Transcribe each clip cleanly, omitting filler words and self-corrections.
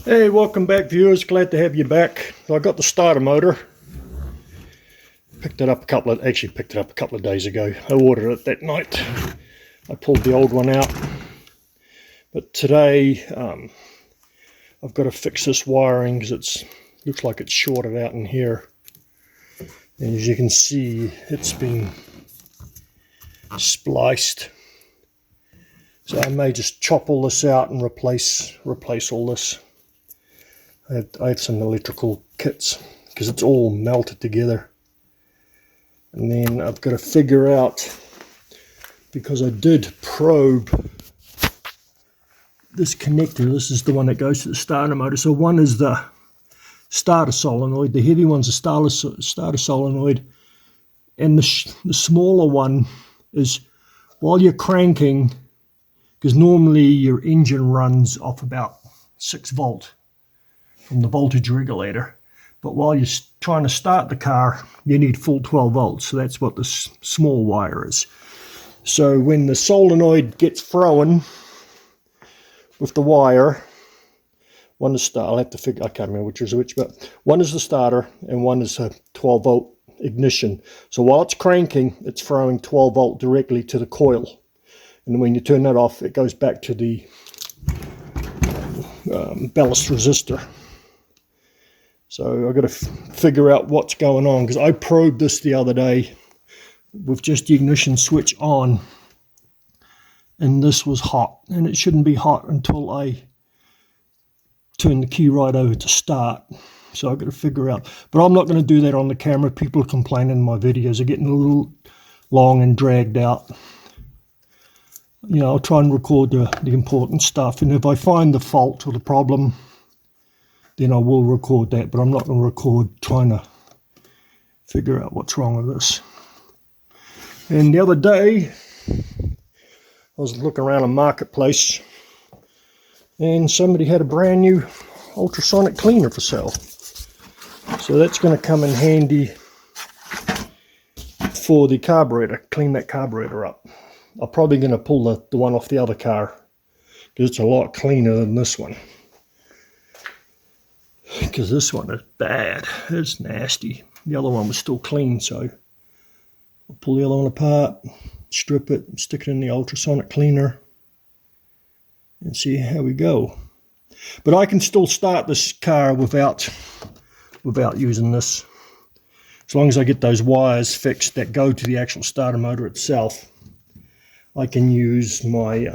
Hey, welcome back viewers, glad to have you back. So I got the starter motor, picked it up a couple of days ago. I ordered it that night. I pulled the old one out, but today I've got to fix this wiring because it looks like it's shorted out in here, and as you can see it's been spliced. So I may just chop all this out and replace all this. I have some electrical kits because it's all melted together, and then I've got to figure out, because I did probe this connector. This is the one that goes to the starter motor. So one is the starter solenoid, the heavy one's the starter solenoid, and the smaller one is while you're cranking, because normally your engine runs off about 6 volt from the voltage regulator, but while you're trying to start the car you need full 12 volts, so that's what this small wire is. So when the solenoid gets thrown with the wire, one is I'll have to figure, I can't remember which is which, but one is the starter and one is a 12 volt ignition. So while it's cranking, it's throwing 12 volt directly to the coil, and when you turn that off it goes back to the ballast resistor. So I've got to figure out what's going on, because I probed this the other day with just the ignition switch on, and this was hot, and it shouldn't be hot until I turn the key right over to start. So I've got to figure out, but I'm not going to do that on the camera. People are complaining my videos are getting a little long and dragged out. You know, I'll try and record the important stuff, and if I find the fault or the problem, then I will record that, but I'm not going to record trying to figure out what's wrong with this. And the other day, I was looking around a marketplace, and somebody had a brand new ultrasonic cleaner for sale. So that's going to come in handy for the carburetor, clean that carburetor up. I'm probably going to pull the one off the other car, because it's a lot cleaner than this one. Because this one is bad, it's nasty. The other one was still clean, so I'll pull the other one apart, strip it, stick it in the ultrasonic cleaner, and see how we go. But I can still start this car without using this, as long as I get those wires fixed that go to the actual starter motor itself. I can use my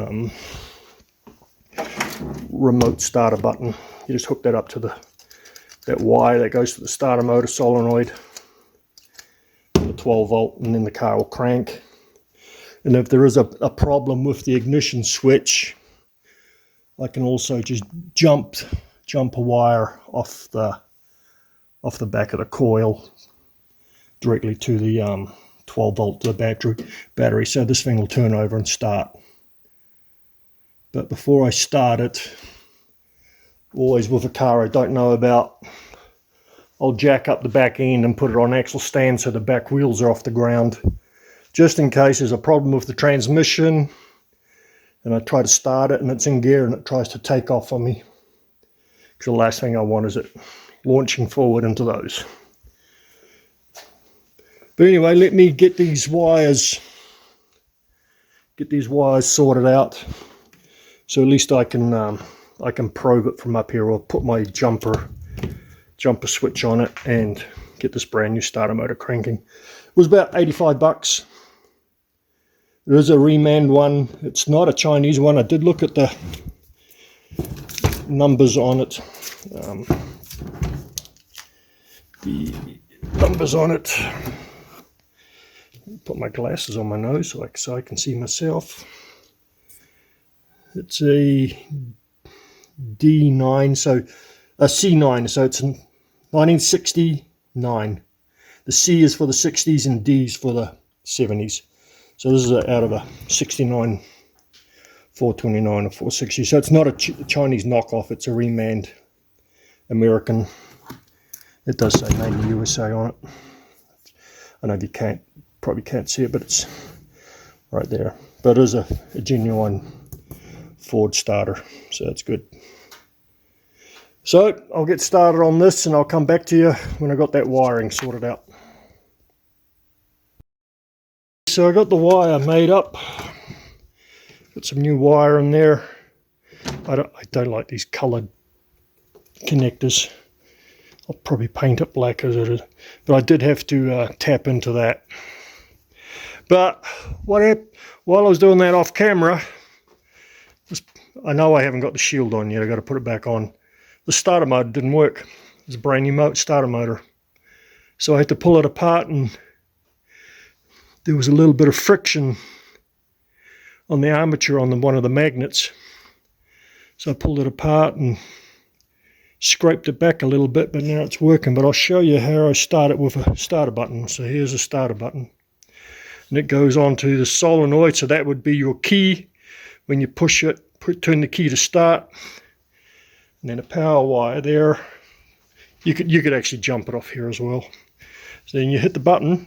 remote starter button. You just hook that up to that wire that goes to the starter motor solenoid, the 12 volt, and then the car will crank. And if there is a problem with the ignition switch, I can also just jump a wire off the back of the coil directly to the 12 volt to the battery, so this thing will turn over and start. But before I start it, always with a car I don't know about, I'll jack up the back end and put it on axle stand so the back wheels are off the ground, just in case there's a problem with the transmission and I try to start it and it's in gear and it tries to take off on me, because the last thing I want is it launching forward into those. But anyway, let me get these wires sorted out, so at least I can probe it from up here, or put my jumper switch on it and get this brand new starter motor cranking. It was about 85 bucks. There is a reman one. It's not a Chinese one. I did look at the numbers on it. Put my glasses on my nose so I can see myself. It's a D9, so a C9, so it's 1969. The C is for the 60s and D is for the 70s. So this is out of a 69, 429 or 460. So it's not a Chinese knockoff, it's a remanned American. It does say made in the USA on it. I know you probably can't see it, but it's right there. But it is a genuine Ford starter, so that's good. So I'll get started on this and I'll come back to you when I got that wiring sorted out. So I got the wire made up. Got some new wire in there. I don't like these coloured connectors. I'll probably paint it black as it is, but I did have to tap into that. But while I was doing that off camera, I know I haven't got the shield on yet. I got to put it back on. The starter motor didn't work. It's a brand new starter motor, so I had to pull it apart, and there was a little bit of friction on the armature on one of the magnets. So I pulled it apart and scraped it back a little bit, but now it's working. But I'll show you how I start it with a starter button. So here's a starter button, and it goes onto the solenoid. So that would be your key. When you push it, turn the key to start, and then a power wire there. You could actually jump it off here as well. So then you hit the button.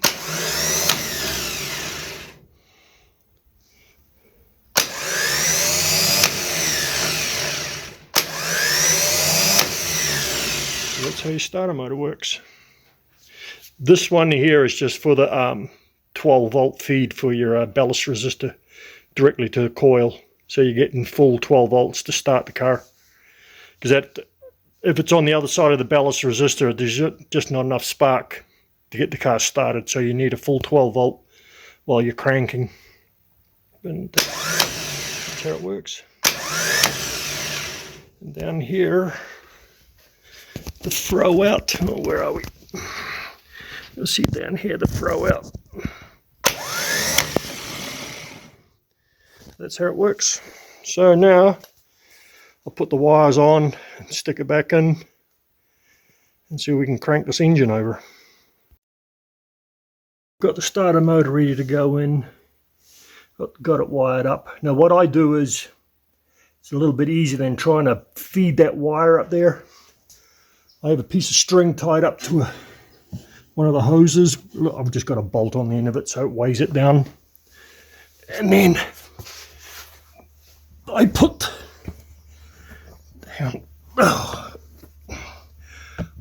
That's how your starter motor works. This one here is just for the 12 volt feed for your ballast resistor directly to the coil. So you're getting full 12 volts to start the car. Because if it's on the other side of the ballast resistor, there's just not enough spark to get the car started. So you need a full 12 volt while you're cranking. And that's how it works. And down here, the throw out. Oh, where are we? You'll see down here the throw out. That's how it works. So now I'll put the wires on and stick it back in and see if we can crank this engine over. Got the starter motor ready to go in. Got it wired up. Now what I do is, it's a little bit easier than trying to feed that wire up there. I have a piece of string tied up to one of the hoses. I've just got a bolt on the end of it so it weighs it down. And then I put down,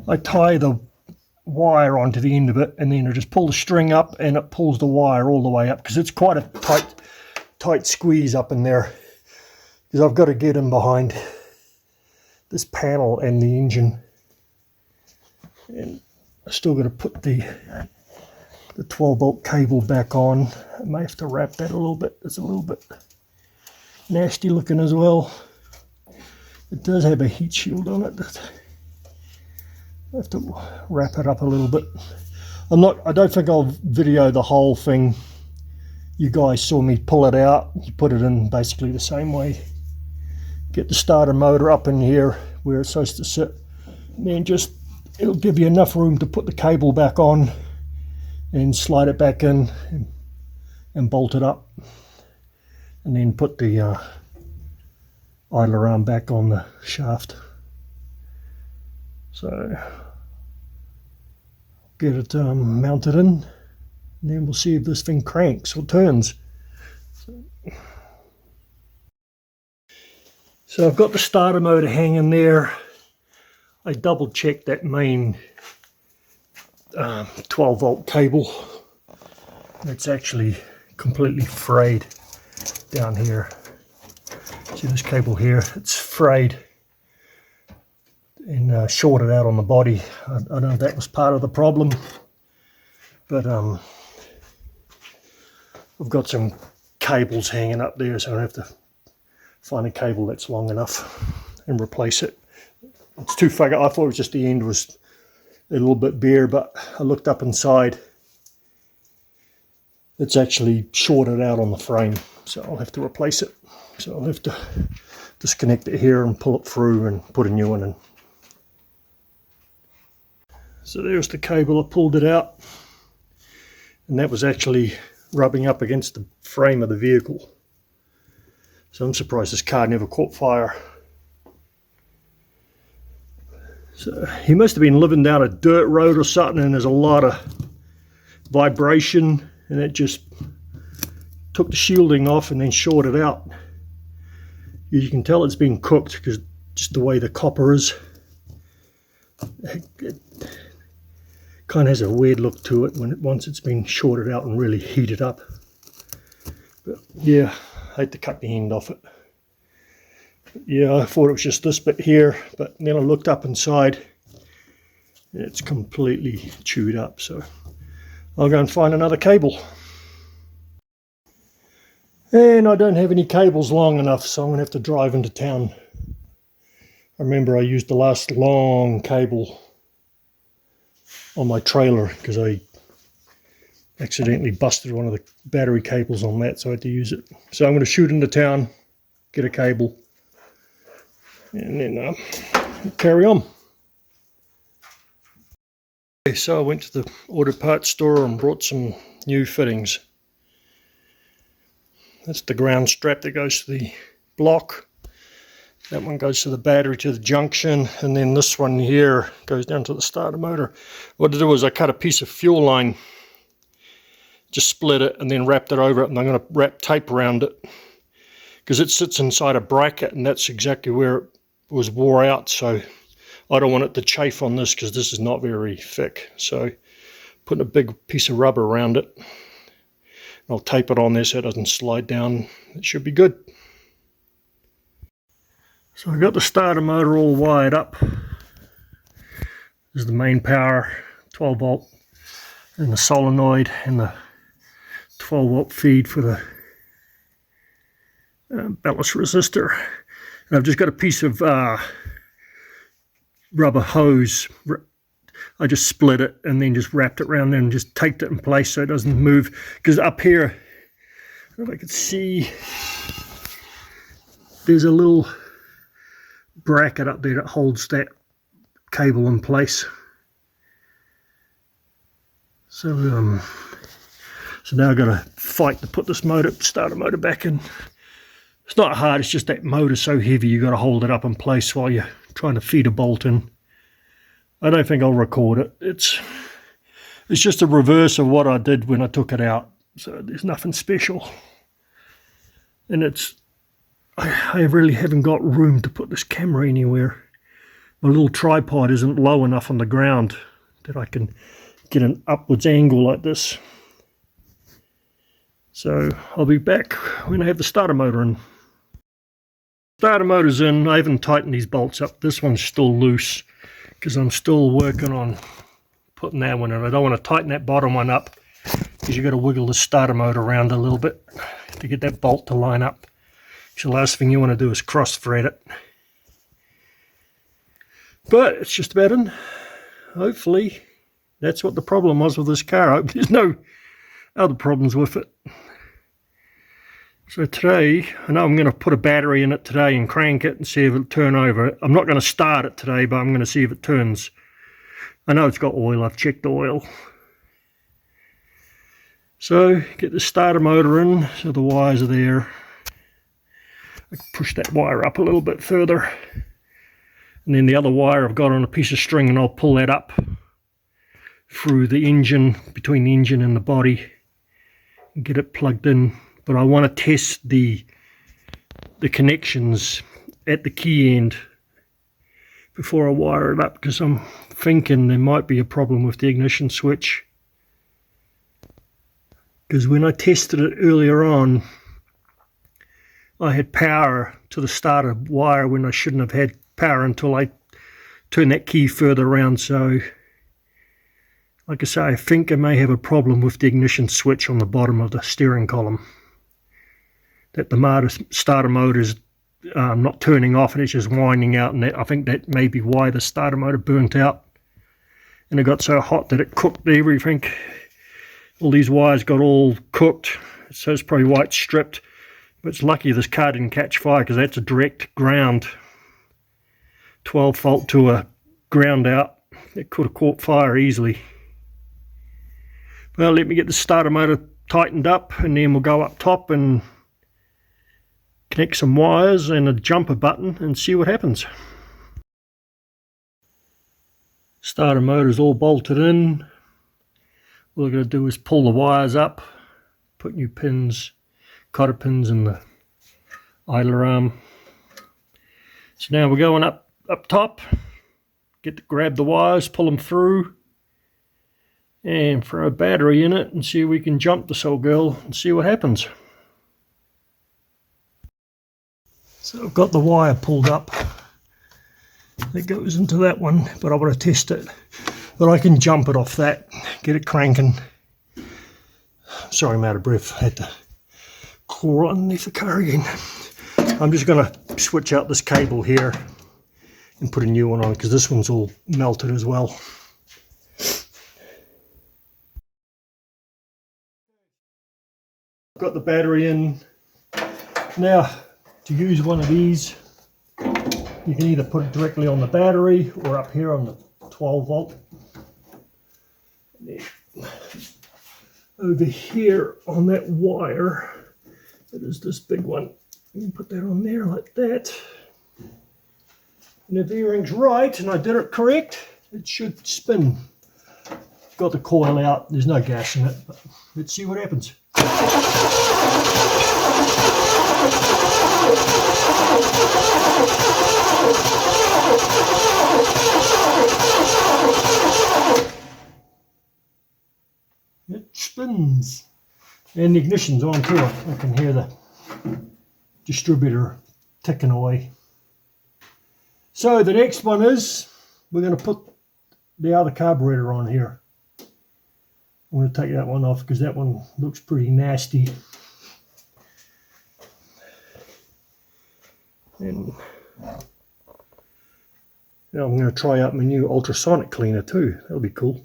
I tie the wire onto the end of it, and then I just pull the string up and it pulls the wire all the way up, because it's quite a tight squeeze up in there, because I've got to get in behind this panel and the engine. And I still got to put the 12 volt cable back on. I may have to wrap that a little bit. It's a little bit nasty looking as well. It does have a heat shield on it. I have to wrap it up a little bit. I don't think I'll video the whole thing. You guys saw me pull it out. You put it in basically the same way. Get the starter motor up in here where it's supposed to sit. And then it'll give you enough room to put the cable back on and slide it back in and bolt it up. And then put the idler arm back on the shaft. So get it mounted in, and then we'll see if this thing cranks or turns. So I've got the starter motor hanging there. I double checked that main 12 volt cable. It's actually completely frayed down here. See this cable here? It's frayed and shorted out on the body. I don't know if that was part of the problem, but I've got some cables hanging up there, so I have to find a cable that's long enough and replace it. It's too far. I thought it was just the end was a little bit bare, but I looked up inside. It's actually shorted out on the frame, so I'll have to replace it. So I'll have to disconnect it here and pull it through and put a new one in. So there's the cable. I pulled it out, and that was actually rubbing up against the frame of the vehicle. So I'm surprised this car never caught fire. So he must have been living down a dirt road or something, and there's a lot of vibration, and it just took the shielding off and then shorted out. You can tell it's been cooked because just the way the copper is. It kind of has a weird look to it once it's been shorted out and really heated up. But yeah, I hate to cut the end off it. But yeah, I thought it was just this bit here, but then I looked up inside and it's completely chewed up. So I'll go and find another cable. And I don't have any cables long enough, so I'm going to have to drive into town. I remember I used the last long cable on my trailer because I accidentally busted one of the battery cables on that, so I had to use it. So I'm going to shoot into town, get a cable, and then carry on. Okay, so I went to the auto parts store and brought some new fittings. That's the ground strap that goes to the block. That one goes to the battery, to the junction, and then this one here goes down to the starter motor. What I did was I cut a piece of fuel line, just split it and then wrapped it over it, and I'm going to wrap tape around it because it sits inside a bracket, and that's exactly where it was wore out, so I don't want it to chafe on this because this is not very thick. So putting a big piece of rubber around it. I'll tape it on there so it doesn't slide down. It should be good. So I got the starter motor all wired up. This is the main power, 12 volt, and the solenoid, and the 12 volt feed for the ballast resistor. And I've just got a piece of rubber hose. I just split it and then just wrapped it around there and just taped it in place so it doesn't move. Because up here, I don't know if I can see, there's a little bracket up there that holds that cable in place. So now I've got to fight to put this starter motor back in. It's not hard, it's just that motor's so heavy you've got to hold it up in place while you're trying to feed a bolt in. I don't think I'll record it. It's just a reverse of what I did when I took it out. So there's nothing special. And I really haven't got room to put this camera anywhere. My little tripod isn't low enough on the ground that I can get an upwards angle like this. So I'll be back when I have the starter motor in. Starter motor's in. I haven't tightened these bolts up. This one's still loose because I'm still working on putting that one in. I don't want to tighten that bottom one up because you've got to wiggle the starter motor around a little bit to get that bolt to line up. So the last thing you want to do is cross thread it. But it's just about in. Hopefully that's what the problem was with this car. I hope there's no other problems with it. So today, I know I'm going to put a battery in it today and crank it and see if it'll turn over. I'm not going to start it today, but I'm going to see if it turns. I know it's got oil, I've checked the oil. So, get the starter motor in, so the wires are there. I can push that wire up a little bit further. And then the other wire I've got on a piece of string, and I'll pull that up through the engine, between the engine and the body, and get it plugged in. But I want to test the connections at the key end before I wire it up, because I'm thinking there might be a problem with the ignition switch. Because when I tested it earlier on, I had power to the starter wire when I shouldn't have had power until I turned that key further around. So, like I say, I think I may have a problem with the ignition switch on the bottom of the steering column. That the starter motor's not turning off and it's just winding out, and I think that may be why the starter motor burnt out. And it got so hot that it cooked everything. All these wires got all cooked, so it's probably why it's stripped. But it's lucky this car didn't catch fire, because that's a direct ground. 12 volt to a ground out. It could have caught fire easily. Well, let me get the starter motor tightened up, and then we'll go up top and connect some wires and a jumper button and see what happens. Starter motor's all bolted in. All we're going to do is pull the wires up, put new pins, cotter pins in the idler arm. So now we're going up top, grab the wires, pull them through, and throw a battery in it and see if we can jump this old girl and see what happens. So I've got the wire pulled up that goes into that one, but I want to test it. But I can jump it off that, get it cranking. Sorry, I'm out of breath. I had to claw underneath the car again. I'm just going to switch out this cable here and put a new one on because this one's all melted as well. Got the battery in. Now, to use one of these, you can either put it directly on the battery or up here on the 12 volt. Over here on that wire, it is this big one. You can put that on there like that. And if the earring's right and I did it correct, it should spin. Got the coil out, there's no gas in it, but let's see what happens. It spins. And the ignition's on too. I can hear the distributor ticking away. So the next one is, we're going to put the other carburetor on here. I'm going to take that one off because that one looks pretty nasty. And now I'm going to try out my new ultrasonic cleaner too. That'll be cool.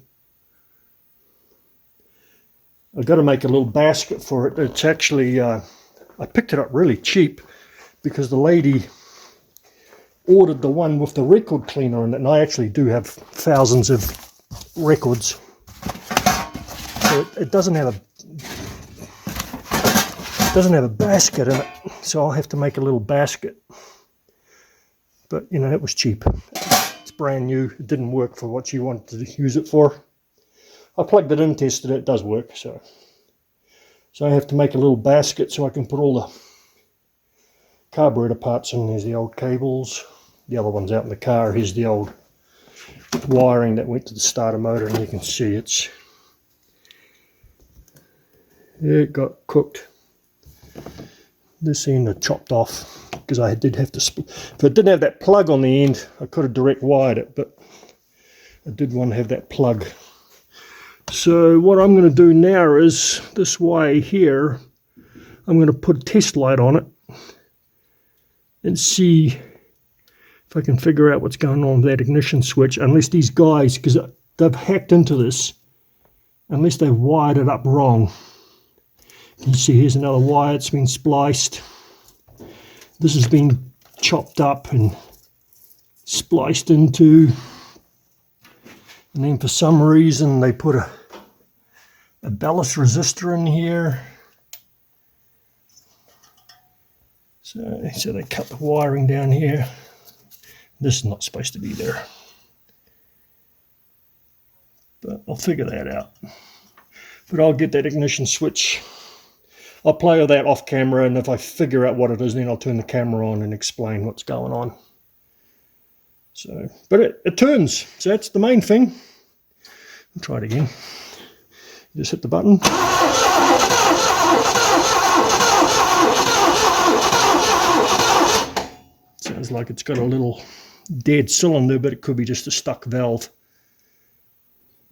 I've got to make a little basket for it. It's actually, I picked it up really cheap because the lady ordered the one with the record cleaner in it, and I actually do have thousands of records. So it doesn't have a basket in it, so I'll have to make a little basket. But you know, it was cheap. It's brand new. It didn't work for what she wanted to use it for. I plugged it in, tested it. It does work. So I have to make a little basket so I can put all the carburetor parts in. There's the old cables. The other one's out in the car. Here's the old wiring that went to the starter motor, and you can see it got cooked. This end I chopped off because I did have to split. If I didn't have that plug on the end, I could have direct wired it, but I did want to have that plug. So what I'm going to do now is this way here, I'm going to put a test light on it and see if I can figure out what's going on with that ignition switch, unless these guys, because they've hacked into this, unless they've wired it up wrong. You see here's another wire, it's been spliced. This has been chopped up and spliced into, and then for some reason they put a ballast resistor in here. So they cut the wiring down here. This is not supposed to be there, but I'll figure that out. But I'll get that ignition switch. I'll play with that off camera, and if I figure out what it is, then I'll turn the camera on and explain what's going on. So, but it turns, so that's the main thing. I'll try it again. Just hit the button. Sounds like it's got a little dead cylinder, but it could be just a stuck valve.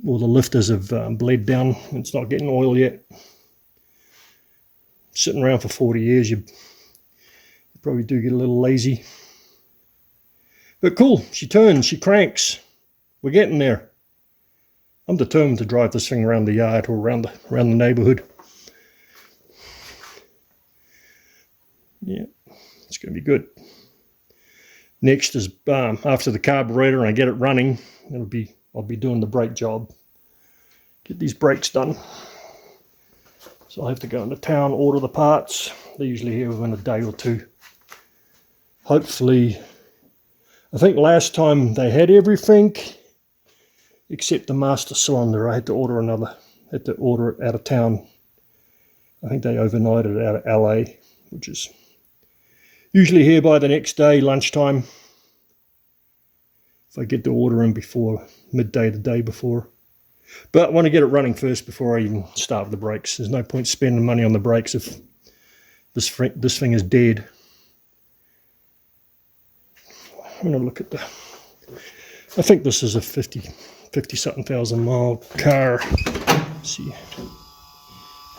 Or the lifters have bled down. It's not getting oil yet. Sitting around for 40 years, you probably do get a little lazy. But cool, she turns, she cranks. We're getting there. I'm determined to drive this thing around the yard or around the neighborhood. Yeah, it's going to be good. Next is after the carburetor and I get it running, I'll be doing the brake job. Get these brakes done. So I'll have to go into town, order the parts. They're usually here within a day or two. Hopefully, I think last time they had everything except the master cylinder. I had to order it out of town. I think they overnighted it out of LA, which is usually here by the next day, lunchtime. if I get the order in before midday the day before. But I want to get it running first before I even start with the brakes. There's no point spending money on the brakes if this thing is dead. I'm going to look at the... I think this is a 50-something thousand mile car. Let's see.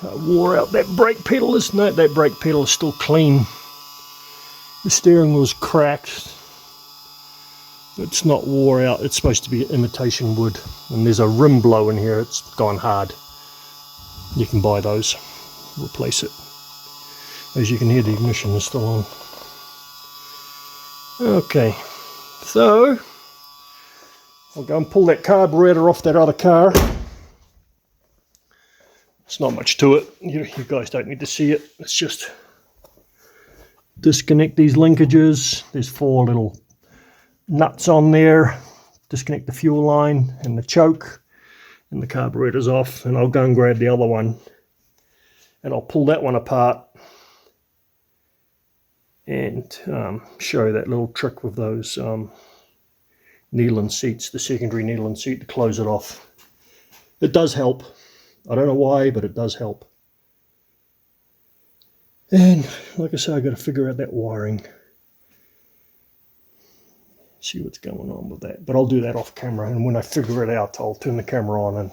I wore out that brake pedal. No, that brake pedal is still clean. The steering wheel's cracked. It's not wore out. It's supposed to be imitation wood. And there's a rim blow in here. It's gone hard. You can buy those. Replace it. As you can hear, the ignition is still on. Okay. So, I'll go and pull that carburetor off that other car. It's not much to it. You guys don't need to see it. It's just disconnect these linkages. There's 4 little nuts on there. Disconnect the fuel line and the choke, and the carburetor's off. And I'll go and grab the other one, and I'll pull that one apart and show that little trick with those Neyland seats, the secondary Neyland seat, to close it off. It does help. I don't know why, but it does help. And like I said, I've got to figure out that wiring. See what's going on with that. But I'll do that off camera, and when I figure it out, I'll turn the camera on and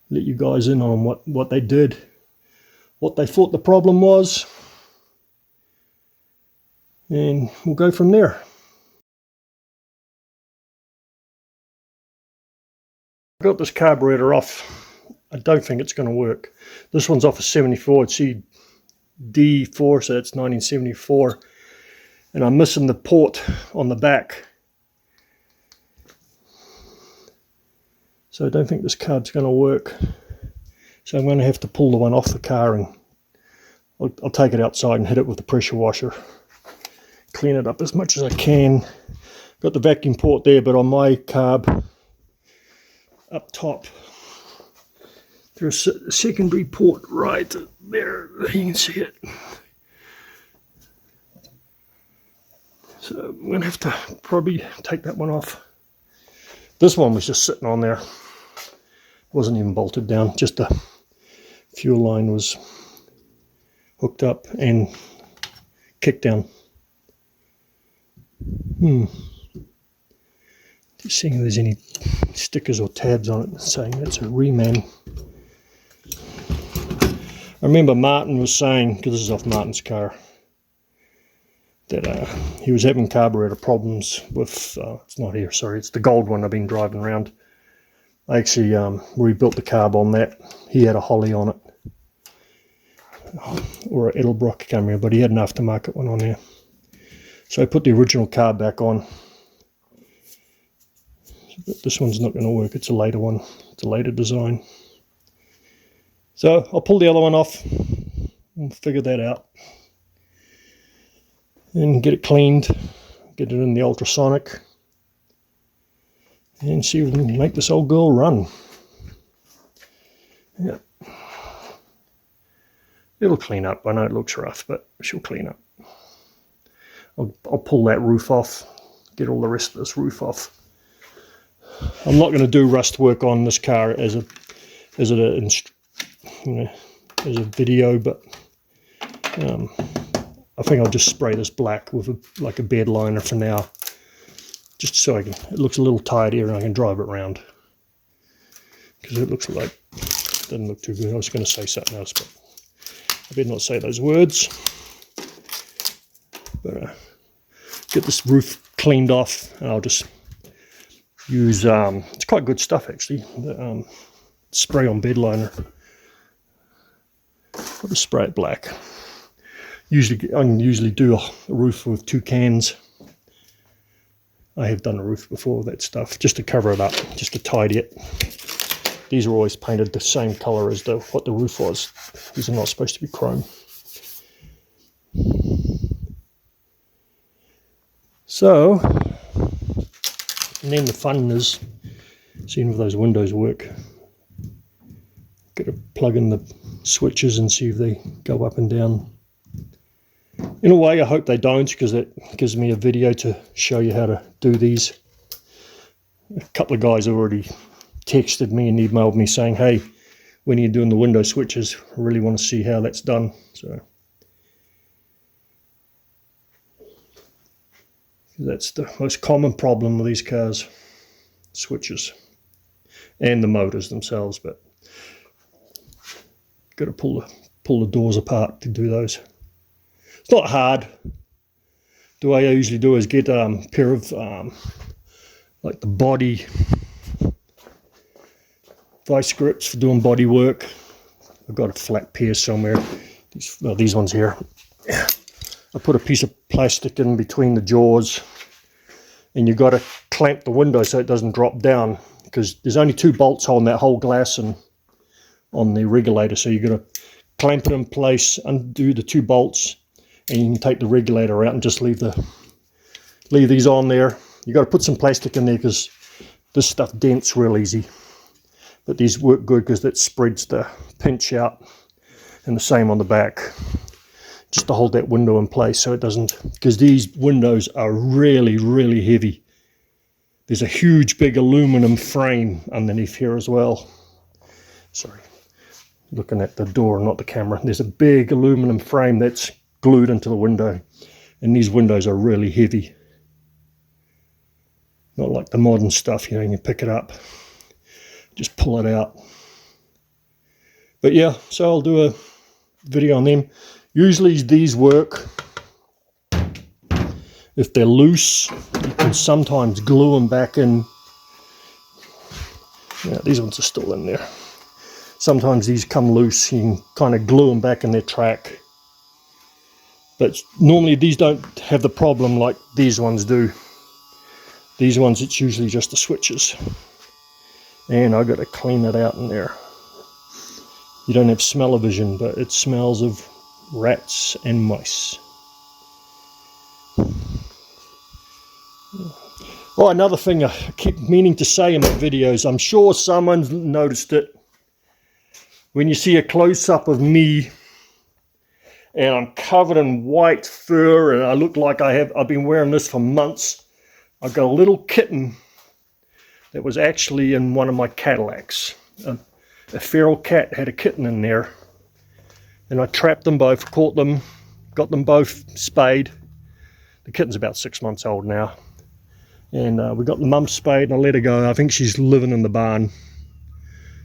let you guys in on what they did, what they thought the problem was, and we'll go from there. I got this carburetor off. I don't think it's going to work. This one's off a 74. It's CD4, so that's 1974. And I'm missing the port on the back. So I don't think this card's going to work. So I'm going to have to pull the one off the car, and I'll take it outside and hit it with the pressure washer. Clean it up as much as I can. Got the vacuum port there, but on my carb up top, there's a secondary port right there. You can see it. So I'm going to have to probably take that one off. This one was just sitting on there. Wasn't even bolted down. Just the fuel line was hooked up and kicked down. Just seeing if there's any stickers or tabs on it saying that's a reman. I remember Martin was saying, because this is off Martin's car, that he was having carburetor problems with, it's not here, sorry, it's the gold one I've been driving around. I actually rebuilt the carb on that. He had a Holly on it, or an Edelbrock, I can't remember, but he had an aftermarket one on there. So I put the original carb back on. But this one's not going to work, it's a later one, it's a later design. So I'll pull the other one off and figure that out. And get it cleaned, get it in the ultrasonic, and see if we can make this old girl run. Yeah. It'll clean up. I know it looks rough, but she'll clean up. I'll pull that roof off, get all the rest of this roof off. I'm not going to do rust work on this car as a video, but I think I'll just spray this black with like a bed liner for now, just so it looks a little tidier and I can drive it around, because it looks like it doesn't look too good. I was going to say something else, but I better not say those words. But get this roof cleaned off, and I'll just use it's quite good stuff actually, the spray on bed liner. I'll just spray it black. I can usually do a roof with 2 cans. I have done a roof before with that stuff, just to cover it up, just to tidy it. These are always painted the same color as what the roof was. These are not supposed to be chrome. So, and then the fun is seeing if those windows work. Got to plug in the switches and see if they go up and down. In a way, I hope they don't, because that gives me a video to show you how to do these. A couple of guys already texted me and emailed me saying, hey, when are you doing the window switches? I really want to see how that's done. So that's the most common problem with these cars, switches and the motors themselves, but got to pull the doors apart to do those. It's not hard. The way I usually do is get a pair of like the body vice grips for doing body work. I've got a flat pair somewhere. These ones here. I put a piece of plastic in between the jaws, and you've got to clamp the window so it doesn't drop down, because there's only 2 bolts holding that whole glass and on the regulator, so you've got to clamp it in place, undo the 2 bolts, and you can take the regulator out and just leave these on there. You got to put some plastic in there because this stuff dents real easy, but these work good because that spreads the pinch out, and the same on the back, just to hold that window in place so it doesn't, because these windows are really, really heavy. There's a huge big aluminum frame underneath here as well. Sorry, looking at the door, not the camera. There's a big aluminum frame that's glued into the window, and these windows are really heavy. Not like the modern stuff, you know, you can pick it up, just pull it out. But yeah, so I'll do a video on them. Usually these work. If they're loose, you can sometimes glue them back in. Yeah, these ones are still in there. Sometimes these come loose, you can kind of glue them back in their track. But normally these don't have the problem like these ones do. These ones, it's usually just the switches. And I've got to clean that out in there. You don't have smell-o-vision, but it smells of rats and mice. Oh, another thing I keep meaning to say in my videos, I'm sure someone's noticed it. When you see a close-up of me and I'm covered in white fur and I look like I've been wearing this for months, I've got a little kitten that was actually in one of my Cadillacs. A feral cat had a kitten in there, and I trapped them both, caught them, got them both spayed. The kitten's about 6 months old now, and we got the mum spayed and I let her go. I think she's living in the barn.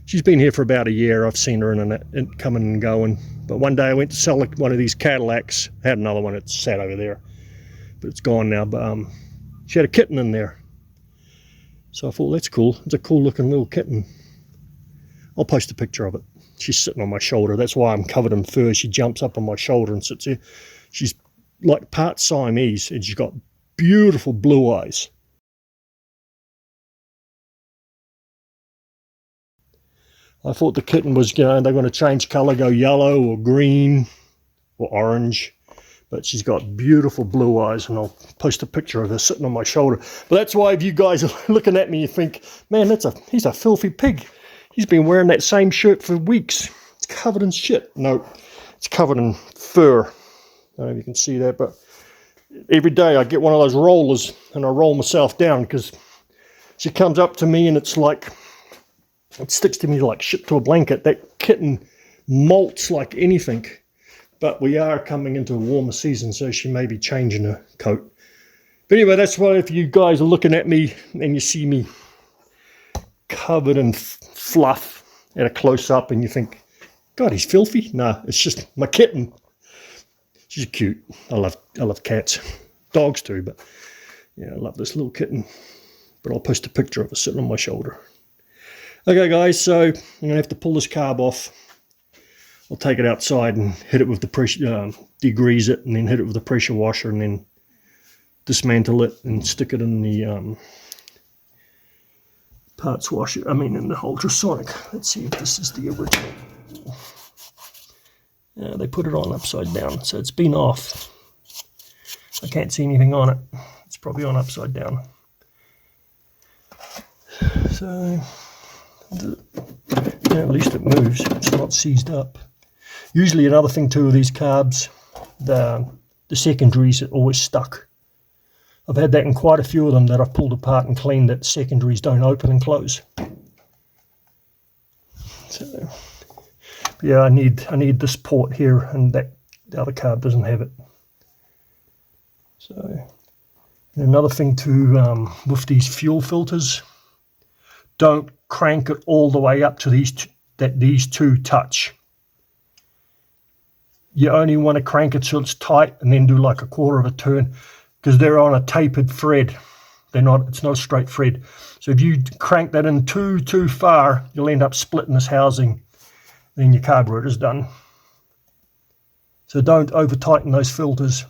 She's been here for about a year. I've seen her in coming and going, but one day I went to sell one of these Cadillacs. I had another one that sat over there, but it's gone now. But she had a kitten in there, so I thought, that's cool. It's a cool looking little kitten. I'll post a picture of it. She's sitting on my shoulder. That's why I'm covered in fur. She jumps up on my shoulder and sits here. She's like part Siamese, and she's got beautiful blue eyes. I thought the kitten was, you know, they're going to change colour, go yellow or green or orange. But she's got beautiful blue eyes, and I'll post a picture of her sitting on my shoulder. But that's why if you guys are looking at me, you think, man, he's a filthy pig. He's been wearing that same shirt for weeks. It's covered in shit. No, it's covered in fur. I don't know if you can see that, but every day I get one of those rollers and I roll myself down, because she comes up to me and it's like, it sticks to me like shit to a blanket. That kitten molts like anything. But we are coming into a warmer season, so she may be changing her coat. But anyway, that's why if you guys are looking at me and you see me covered in fluff at a close-up and you think, God, he's filthy. No, it's just my kitten. She's cute. I love cats. Dogs too, but yeah, I love this little kitten. But I'll post a picture of her sitting on my shoulder. Okay, guys, so I'm going to have to pull this carb off. I'll take it outside and hit it with the pressure, degrease it, and then hit it with the pressure washer, and then dismantle it and stick it in the parts washer. I mean, in the ultrasonic. Let's see if this is the original. Yeah, they put it on upside down, so it's been off. I can't see anything on it. It's probably on upside down. So, yeah, at least it moves. It's not seized up. Usually another thing too with these carbs, the secondaries are always stuck. I've had that in quite a few of them that I've pulled apart and cleaned, that secondaries don't open and close. So yeah, I need this port here, and that the other card doesn't have it. So, and another thing too, with these fuel filters, don't crank it all the way up to these two touch. You only want to crank it so it's tight, and then do like a quarter of a turn, because they're on a tapered thread. It's not a straight thread. So if you crank that in too far, you'll end up splitting this housing. Then your carburetor's done. So don't over tighten those filters.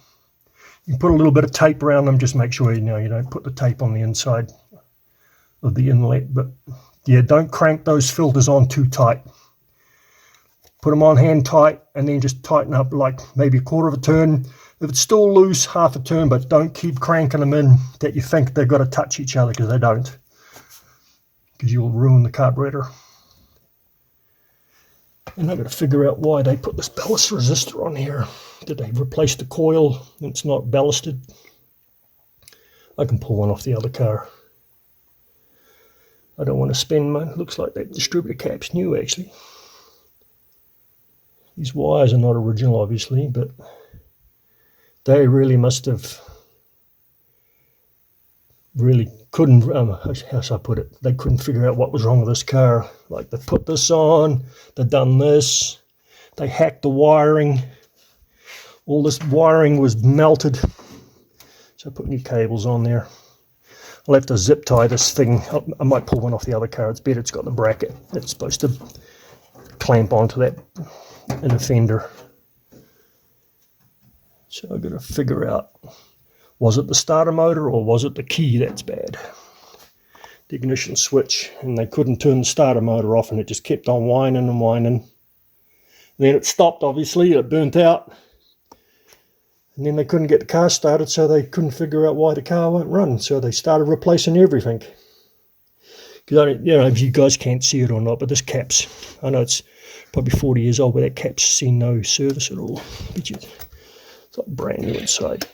You can put a little bit of tape around them. Just make sure you don't put the tape on the inside of the inlet. But yeah, don't crank those filters on too tight. Put them on hand tight, and then just tighten up like maybe a quarter of a turn. If it's still loose, half a turn, but don't keep cranking them in that you think they've got to touch each other, because they don't. Because you'll ruin the carburetor. And I've got to figure out why they put this ballast resistor on here. Did they replace the coil and it's not ballasted? I can pull one off the other car. I don't want to spend money. Looks like that distributor cap's new actually. These wires are not original obviously, but they really must have really couldn't, how should I put it, they couldn't figure out what was wrong with this car. Like, they put this on, they've done this, they hacked the wiring, all this wiring was melted, so I put new cables on there. I'll have to zip tie this thing. I might pull one off the other car. It's better, it's got the bracket that's supposed to clamp onto that inner fender. So I've got to figure out, was it the starter motor or was it the key that's bad? The ignition switch, and they couldn't turn the starter motor off, and it just kept on whining and whining. And then it stopped, obviously, it burnt out. And then they couldn't get the car started, so they couldn't figure out why the car won't run. So they started replacing everything. Because I don't know if you guys can't see it or not, but this cap's, I know it's probably 40 years old, but that cap's seen no service at all. But it's like brand new inside.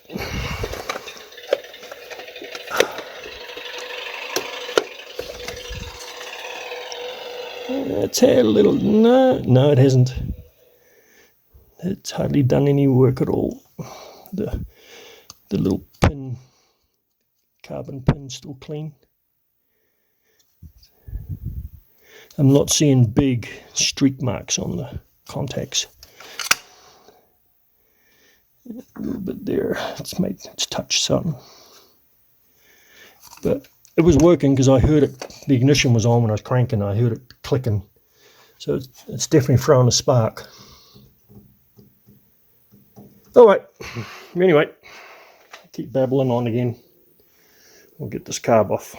It's had a little, no it hasn't. It's hardly done any work at all. The little pin, carbon pin's still clean. I'm not seeing big streak marks on the contacts. A little bit there, it's touched something. But it was working because I heard it, the ignition was on when I was cranking, I heard it clicking. So it's definitely throwing a spark. Alright, anyway, keep babbling on again. We'll get this carb off.